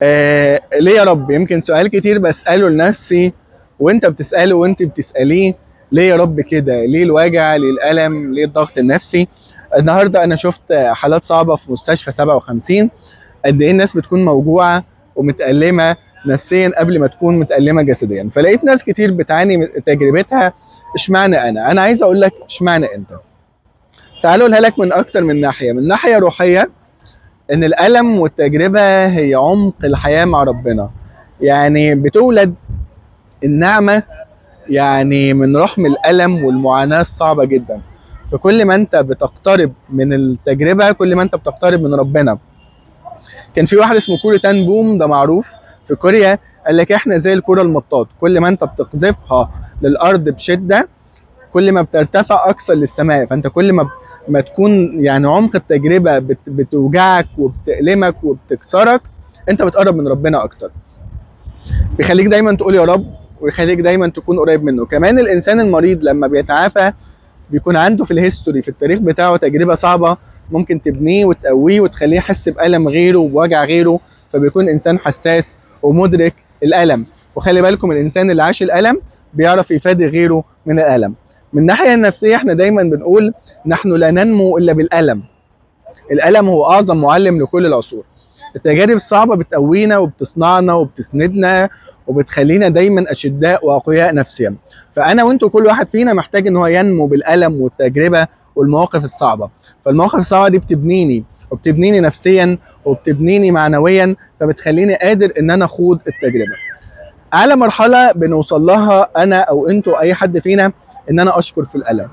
ليه يا رب؟ يمكن سؤال كتير بسأله لنفسي، وانت بتسأله وانت بتسأليه. ليه يا رب كده؟ ليه الوجع؟ ليه الألم؟ ليه الضغط النفسي؟ النهارده انا شفت حالات صعبة في مستشفى 57. قد ايه الناس بتكون موجوعة ومتألمة نفسيا قبل ما تكون متألمة جسديا، فلقيت ناس كتير بتعاني من تجربتها. اشمعنى انا عايز اقول لك اشمعنى انت. تعالوا اقولها لك من اكتر من ناحية. من ناحية روحية، ان الالم والتجربه هي عمق الحياه مع ربنا. يعني بتولد النعمه يعني من رحم الالم والمعاناه الصعبه جدا. فكل ما انت بتقترب من التجربه كل ما انت بتقترب من ربنا. كان في واحد اسمه كوري تان بوم، ده معروف في كوريا، قال لك احنا زي الكره المطاط، كل ما انت بتقذفها للارض بشده كل ما بترتفع اكثر للسماء. فانت كل ما تكون يعني عمق التجربه بتوجعك وبتألمك وبتكسرك، انت بتقرب من ربنا اكتر. بيخليك دايما تقول يا رب، ويخليك دايما تكون قريب منه. كمان الانسان المريض لما بيتعافى بيكون عنده في الهيستوري، في التاريخ بتاعه، تجربه صعبه ممكن تبنيه وتقويه وتخليه يحس بألم غيره وبوجع غيره، فبيكون انسان حساس ومدرك الألم. وخلي بالكم، الانسان اللي عاش الألم بيعرف يفادي غيره من الألم. من الناحيه النفسيه احنا دايما بنقول نحن لا ننمو الا بالألم. الألم هو اعظم معلم لكل العصور. التجارب الصعبه بتقوينا وبتصنعنا وبتسندنا وبتخلينا دايما اشداء واقوياء نفسيا. فانا وانتوا كل واحد فينا محتاج ان هو ينمو بالألم والتجربه والمواقف الصعبه. فالمواقف الصعبه دي بتبنيني وبتبنيني نفسيا وبتبنيني معنويا، فبتخليني قادر ان انا اخوض التجربه. اعلى مرحله بنوصل لها انا او انتوا اي حد فينا ان انا اشكر في الالم.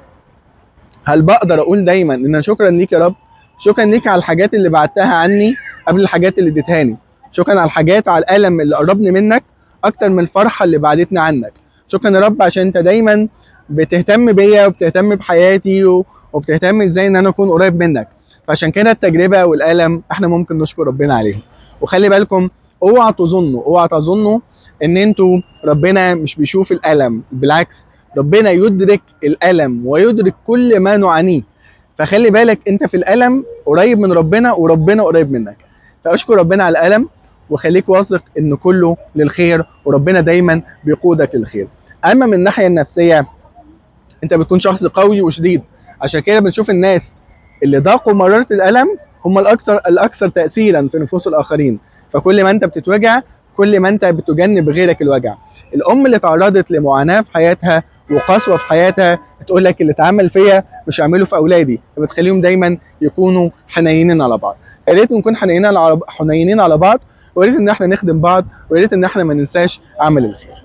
هل بقدر اقول دايما ان أنا شكرا ليك يا رب؟ شكرا ليك على الحاجات اللي بعتها عني قبل الحاجات اللي اديتهاني. شكرا على الحاجات، على الالم اللي قربني منك اكتر من الفرحه اللي بعدتني عنك. شكرا يا رب عشان انت دايما بتهتم بيا وبتهتم بحياتي وبتهتم ازاي ان انا اكون قريب منك. فعشان كده التجربه والالم احنا ممكن نشكر ربنا عليهم. وخلي بالكم، اوعى تظنوا ان انتوا ربنا مش بيشوف الالم. بالعكس، ربنا يدرك الألم ويدرك كل ما نعانيه. فخلي بالك انت في الألم قريب من ربنا وربنا قريب منك. فاشكر ربنا على الألم، وخليك واثق ان كله للخير وربنا دايما بيقودك للخير. اما من الناحية النفسية، انت بتكون شخص قوي وشديد. عشان كده بنشوف الناس اللي ضاقوا مرارة الألم هم الأكثر تأثيرا في نفوس الآخرين. فكل ما انت بتتوجع كل ما انت بتجنب غيرك الوجع. الأم اللي تعرضت لمعاناة في حياتها وقسوة في حياتها تقول لك اللي اتعمل فيا مش هعمله في أولادي، فبتخليهم دايما يكونوا حنينين على بعض. يا ريت نكون حنينين على بعض، ويا ريت ان احنا نخدم بعض، ويا ريت ان احنا ما ننساش عمل الخير.